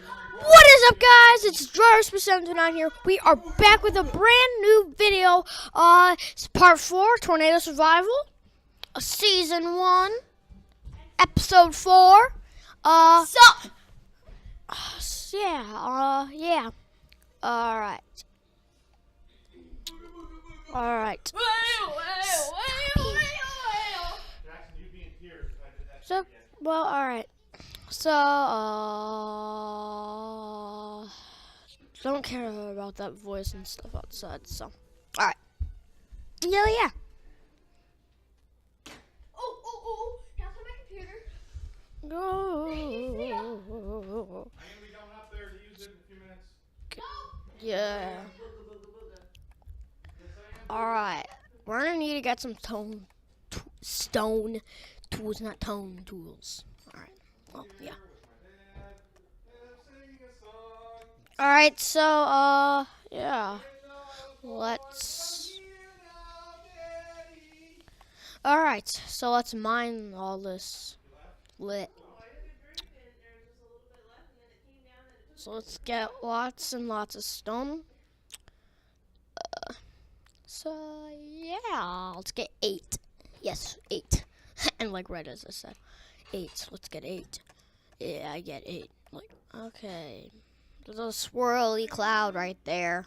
What is up, guys? It's Dryer729 here. We are back with a brand new video. It's part 4, Tornado Survival, Season 1, Episode 4. Sup? Yeah. Alright. Alright. So, don't care about that voice and stuff outside, so. Alright. Yeah. Oh, that's on my computer. Go. I'm gonna be going up there to use it in a few minutes. Yeah. Alright. We're gonna need to get some stone tools, not tone tools. Alright. Well, yeah. Alright, so, yeah. Alright, so let's mine all this lit. So let's get lots and lots of stone. So, yeah, let's get 8. Yes, 8. And like right as I said, 8. Let's get 8. Yeah, I get 8. Like, okay. There's a swirly cloud right there.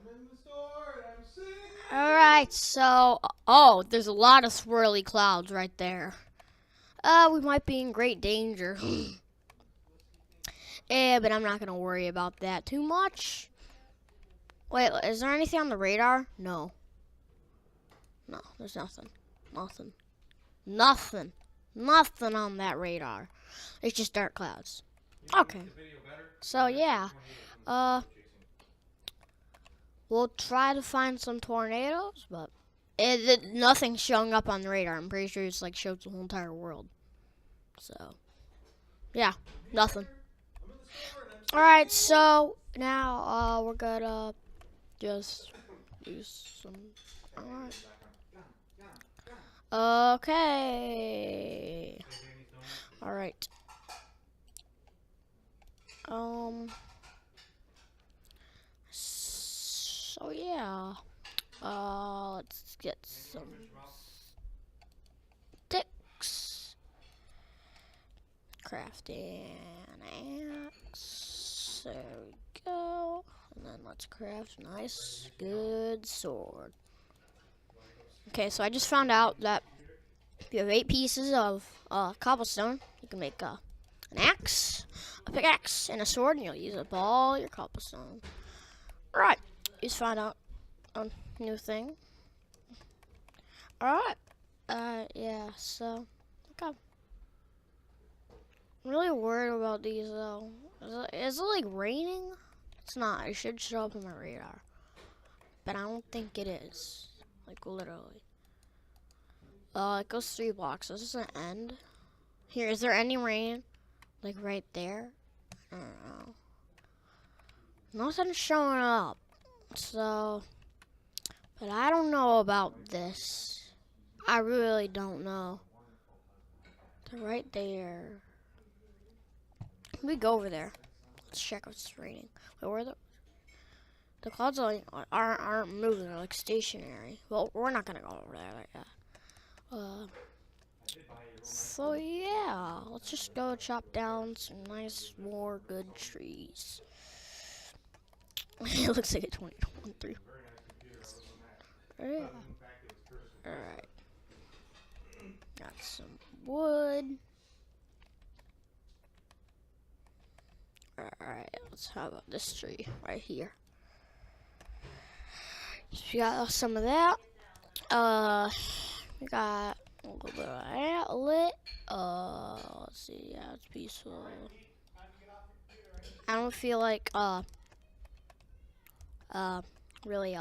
I'm in the store and I'm singing. Alright, so, there's a lot of swirly clouds right there. We might be in great danger. But I'm not going to worry about that too much. Wait, is there anything on the radar? No, there's nothing. Nothing on that radar. It's just dark clouds. Okay. So, yeah. We'll try to find some tornadoes, but nothing's showing up on the radar. I'm pretty sure it's like shows the whole entire world. So, yeah, nothing. Alright, so now we're gonna just use some. Okay. Alright. So yeah. Let's get some sticks. Crafting axe. There we go. And then let's craft a nice, good sword. Okay, so I just found out that if you have 8 pieces of cobblestone, you can make an axe, a pickaxe, and a sword, and you'll use up all your cobblestone. Alright, just found out a new thing. Alright, yeah, so, okay. I'm really worried about these, though. Is it like raining? It's not. It should show up on my radar. But I don't think it is. Like, literally. It goes 3 blocks. This is an end. Here, is there any rain? Like, right there? I don't know. Nothing's showing up. So, but I don't know about this. I really don't know. They're right there. Let me go over there. Let's check if it's raining. Wait, where are the clouds aren't moving. They're like stationary. Well, we're not gonna go over there like that. So yeah, let's just go chop down some nice, more good trees. It looks like a 2023. Yeah. Alright. Got some wood. Alright, let's have this tree right here. So we got some of that. We got a little bit of that lit. Let's see, yeah, it's peaceful. I don't feel like, really,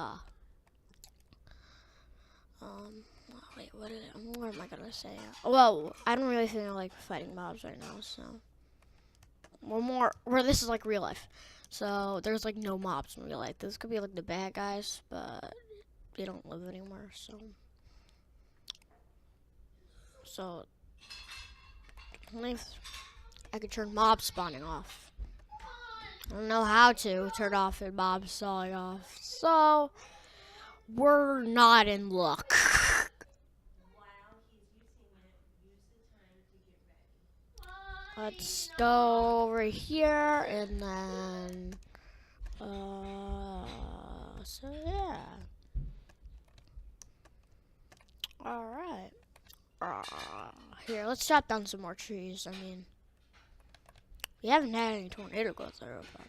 wait, what am I gonna say? Well, I don't really feel like fighting mobs right now, so. Where this is like real life. So, there's like no mobs in real life. This could be like the bad guys, but they don't live anymore, so. Only if I could turn mob spawning off. I don't know how to turn off and Bob's sawing off. So, we're not in luck. Let's go over here and then, so yeah. Alright. Here, let's chop down some more trees. I mean, we haven't had any tornado go through, but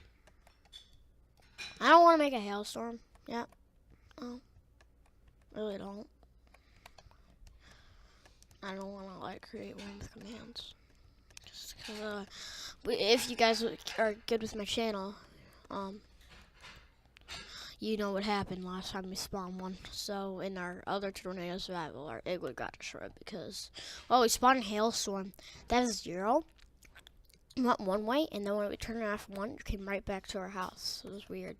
I don't want to make a hailstorm. Yeah. Oh, really don't. I don't want to like create one with commands. Just because, if you guys are good with my channel, you know what happened last time we spawned one. So in our other tornado survival, our igloo got destroyed because, well, we spawned a hailstorm. That is 0. It went one way, and then when we turned it off one, it came right back to our house. It was weird.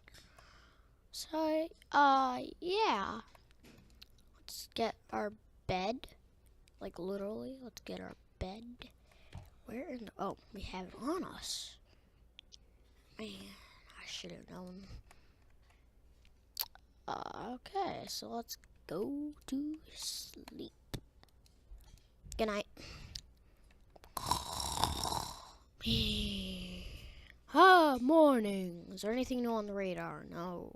So, yeah. Let's get our bed. Like, literally, let's get our bed. Where in the, oh, we have it on us. Man, I should have known. Okay, so let's go to sleep. Good night. Morning. Is there anything new on the radar? No.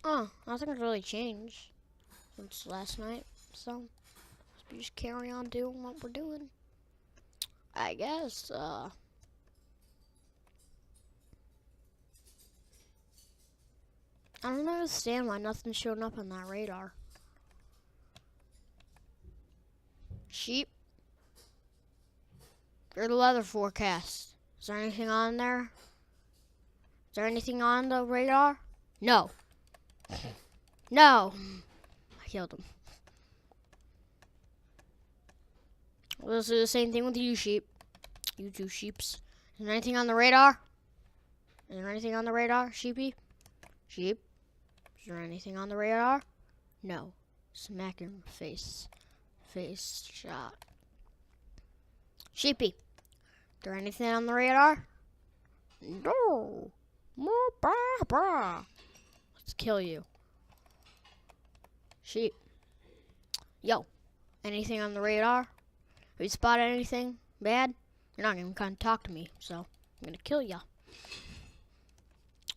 Oh, nothing's really changed since last night, so we just carry on doing what we're doing. I guess, I don't understand why nothing's showing up on that radar. Sheep? Or the weather forecast. Is there anything on there? Is there anything on the radar? No. No. I killed him. We'll do the same thing with you sheep. You two sheeps. Is there anything on the radar? Is there anything on the radar, sheepy? Sheep? Is there anything on the radar? No. Smack him face. Face shot. Sheepy. Is there anything on the radar? No. Let's kill you. Sheep. Yo. Anything on the radar? Have you spotted anything bad? You're not even gonna talk to me, so I'm gonna kill ya.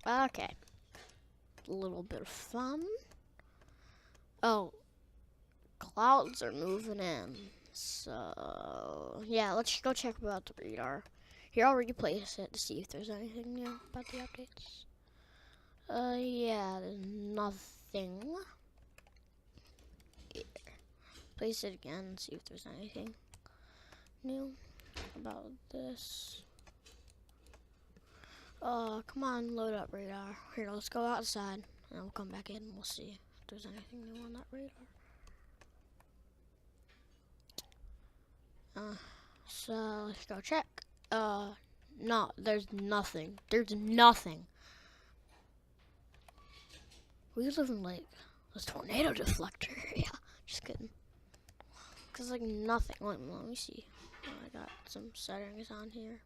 Okay. A little bit of fun. Oh. Clouds are moving in. So, yeah, let's go check about the radar. Here, I'll replace it to see if there's anything new about the updates. Yeah, there's nothing. Here. Place it again and see if there's anything new about this. Come on, load up radar. Here, let's go outside, and we'll come back in and we'll see if there's anything new on that radar. So let's go check. No, there's nothing. There's nothing. We live in like a tornado deflector area. Just kidding. Cause like nothing. Let me see. I got some settings on here.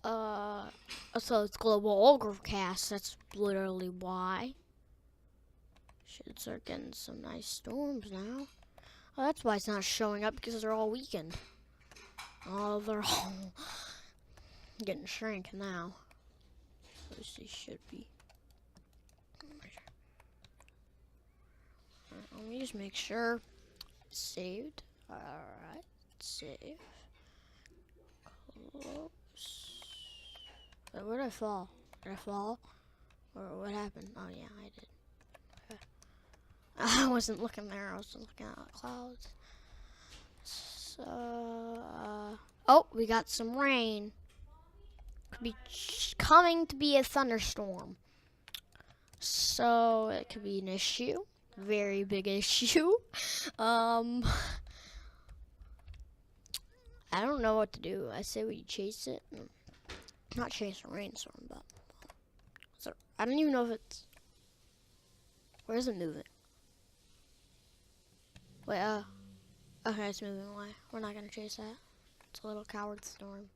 So it's global overcast. That's literally why. Should start getting some nice storms now. Oh, that's why it's not showing up, because they're all weakened. Oh, they're all getting shrank now. At least they should be. Let me just make sure it's saved. Alright, save. Close. Wait, where did I fall? Did I fall? Or what happened? Oh yeah, I did. I wasn't looking there, I was just looking at the clouds. So, oh, we got some rain. Could be coming to be a thunderstorm. So, it could be an issue. Very big issue. I don't know what to do. I say we chase it. Not chase a rainstorm, but. So, I don't even know if it's. Where is it moving? Wait, okay, it's moving away. We're not gonna chase that. It's a little coward storm.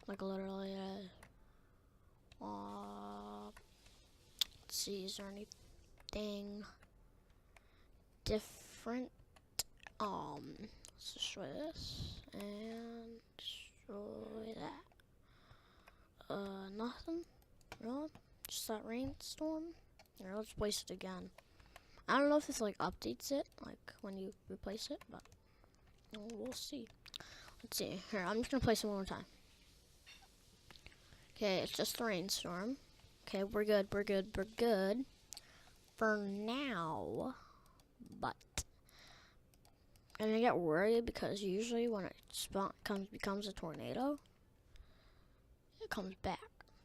Like literally. Let's see, is there anything different? Let's destroy this and destroy that. Nothing. Really? Just that rainstorm? Here, let's place it again. I don't know if this like updates it, like when you replace it, but we'll see. Let's see. Here, I'm just gonna place it one more time. Okay, it's just the rainstorm. Okay, we're good, we're good, we're good for now. But and I get worried because usually when it becomes a tornado, it comes back.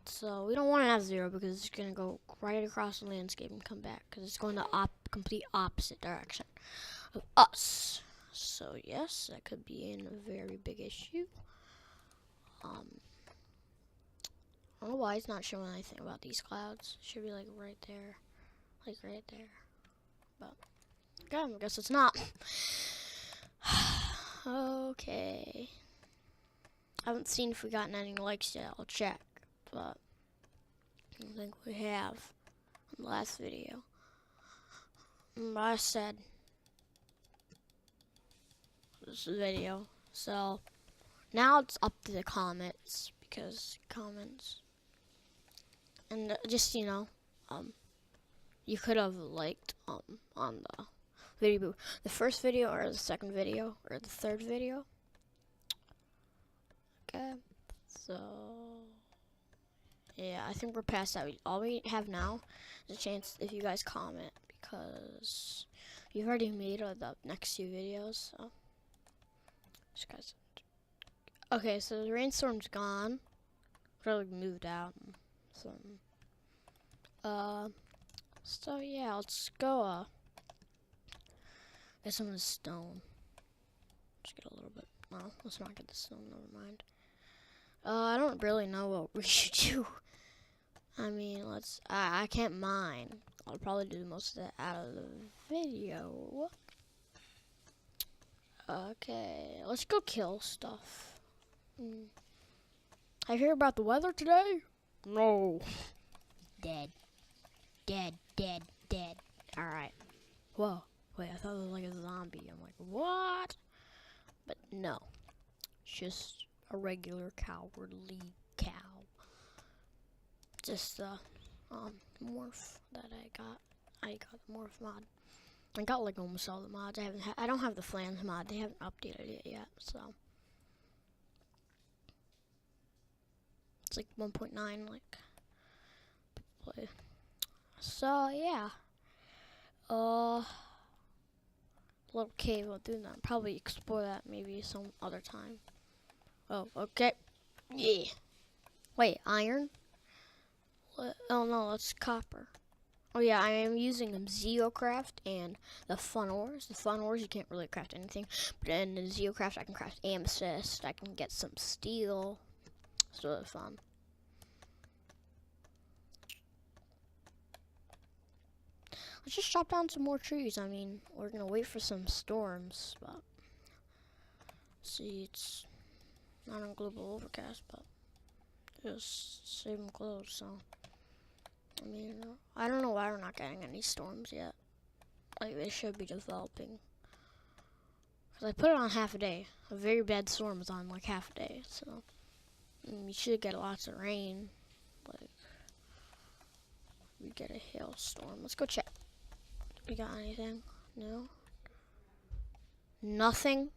So we don't want to have 0 because it's gonna go right across the landscape and come back because it's going the complete opposite direction of us. So yes, that could be a very big issue. I don't know why it's not showing anything about these clouds. It should be like right there, like right there. But okay, I guess it's not. Okay. I haven't seen if we gotten any likes yet. I'll check, but I don't think we have in the last video. But I said this video, so now it's up to the comments because comments and just you know, you could have liked on the video, the first video or the second video or the third video. Okay, so yeah, I think we're past that. All we have now is a chance if you guys comment because you've already made the next few videos. So, guys. Okay, so the rainstorm's gone. Probably moved out. So yeah, let's go. Get some of the stone. Just get a little bit. No, let's not get the stone. Never mind. I don't really know what we should do. I mean, I can't mine. I'll probably do most of that out of the video. Okay, let's go kill stuff. I hear about the weather today? No. Dead. Dead, dead, dead. Alright. Whoa. Wait, I thought it was like a zombie. I'm like, what? But no. It's just a regular cowardly cow. Just the morph that I got. I got the morph mod. I got like almost all the mods. I don't have the flange mod. They haven't updated it yet, so it's like 1.9 like play. So yeah. Little cave, I'll do that. Probably explore that maybe some other time. Oh, okay. Yeah. Wait, iron? Oh no, that's copper. Oh yeah, I am using Zeocraft and the fun ores. The fun ores you can't really craft anything, but in the Zeocraft I can craft amethyst. I can get some steel. It's really fun. Let's just chop down some more trees. I mean, we're gonna wait for some storms, but see, it's not on global overcast, but just saving clothes. So I mean, I don't know why we're not getting any storms yet. Like they should be developing. Cause I put it on half a day. A very bad storm is on like half a day, so you should get lots of rain. Like we get a hailstorm. Let's go check. We got anything? No. Nothing.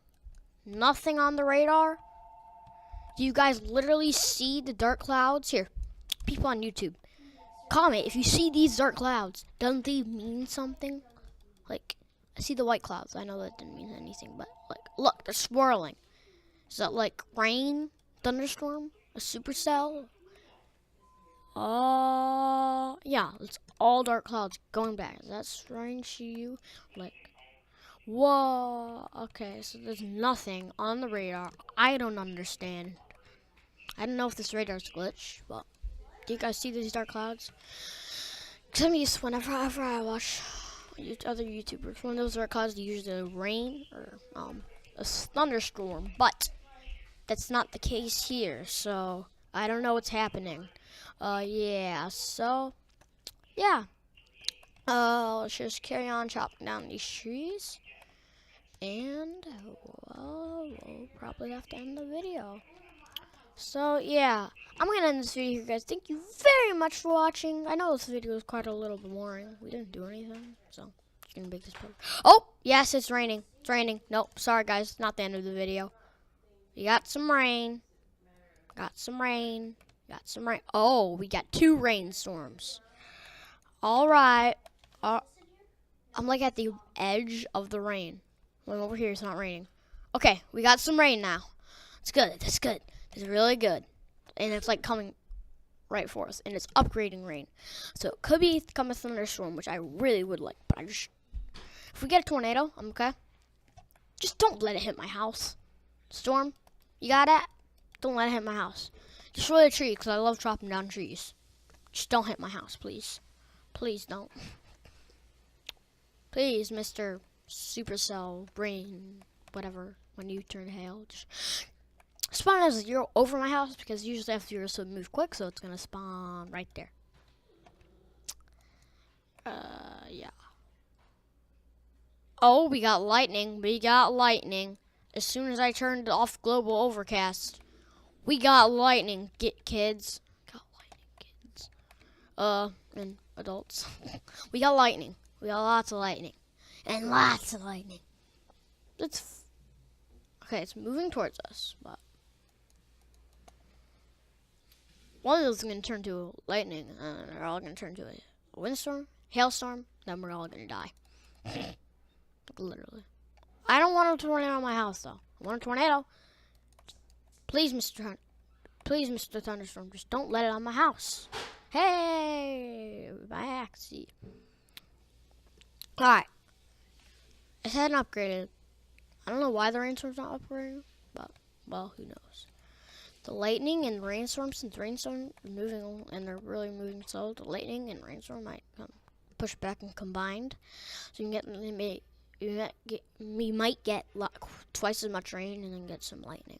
Nothing on the radar. Do you guys literally see the dark clouds? Here, people on YouTube, comment if you see these dark clouds. Doesn't they mean something? Like, I see the white clouds. I know that didn't mean anything, but like, look, they're swirling. Is that like rain, thunderstorm, a supercell? Yeah, it's all dark clouds going back. Is that strange to you? Like, whoa. Okay, so there's nothing on the radar. I don't understand. I don't know if this radar's glitched, but do you guys see these dark clouds? Because I'm used whenever I watch other YouTubers, when those dark clouds, they usually rain or a thunderstorm, but that's not the case here. So I don't know what's happening. Yeah, so, yeah. Let's just carry on chopping down these trees. And, well, we'll probably have to end the video. So, yeah. I'm going to end this video here, guys. Thank you very much for watching. I know this video was quite a little boring. We didn't do anything, so it's going to make this part. Oh, yes, it's raining. It's raining. Nope, sorry, guys. Not the end of the video. We got some rain. Got some rain. Got some rain. Oh, we got 2 rainstorms. All right. I'm like at the edge of the rain. When over here, it's not raining. Okay, we got some rain now. It's good. It's good. It's really good. And it's like coming right for us. And it's upgrading rain. So it could become a thunderstorm, which I really would like. But if we get a tornado, I'm okay. Just don't let it hit my house. Storm, you got it? Don't let it hit my house. Destroy a tree, because I love chopping down trees. Just don't hit my house, please. Please don't. Please, Mr. Supercell, brain, whatever, when you turn hail, just spawn as a zero over my house, because usually I have zeros to move quick, so it's going to spawn right there. Yeah. Oh, we got lightning. We got lightning. As soon as I turned off global overcast, we got lightning. Get kids. Got lightning, kids. And adults. We got lightning. We got lots of lightning. And lots of lightning. Okay, it's moving towards us, but one of those is going to turn to lightning, and they're all going to turn to a windstorm, hailstorm, then we're all going to die. Literally. I don't want a tornado on my house, though. I want a tornado. Please, Mr. Thunderstorm, just don't let it on my house. Hey, my axe. Alright. It hadn't upgraded. I don't know why the rainstorm's not upgrading, but, well, who knows. The lightning and rainstorm, since rainstorm are moving, and they're really moving slow, the lightning and rainstorm might push back and combined. So you might get twice as much rain and then get some lightning.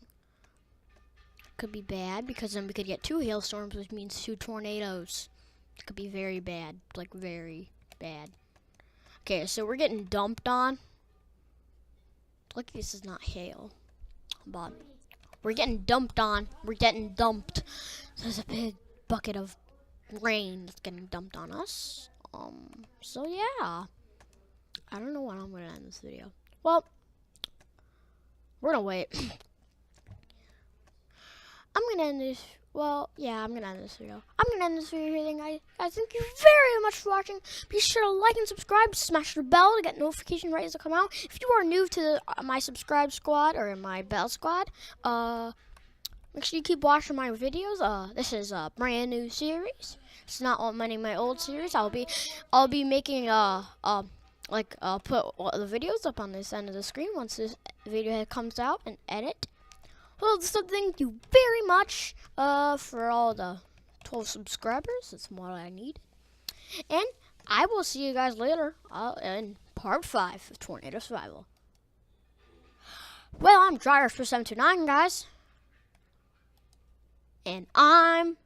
Could be bad, because then we could get 2 hailstorms, which means 2 tornadoes. It could be very bad, like very bad. Okay, so we're getting dumped on. Lucky this is not hail, but we're getting dumped on. We're getting dumped. So there's a big bucket of rain that's getting dumped on us. So yeah. I don't know when I'm gonna end this video. Well, we're gonna wait. I'm gonna end this. Well, yeah, I'm gonna end this video. I'm gonna end this video here, then, guys. Thank you very much for watching. Be sure to like and subscribe. Smash the bell to get notification right as they come out. If you are new to my subscribe squad or my bell squad, make sure you keep watching my videos. This is a brand new series. It's not on many of my old series. I'll be making put the videos up on this end of the screen once this video comes out and edit. Well, so thank you very much for all the 12 subscribers. That's what I need. And I will see you guys later in part 5 of Tornado Survival. Well, I'm Dryer for 729, guys. And I'm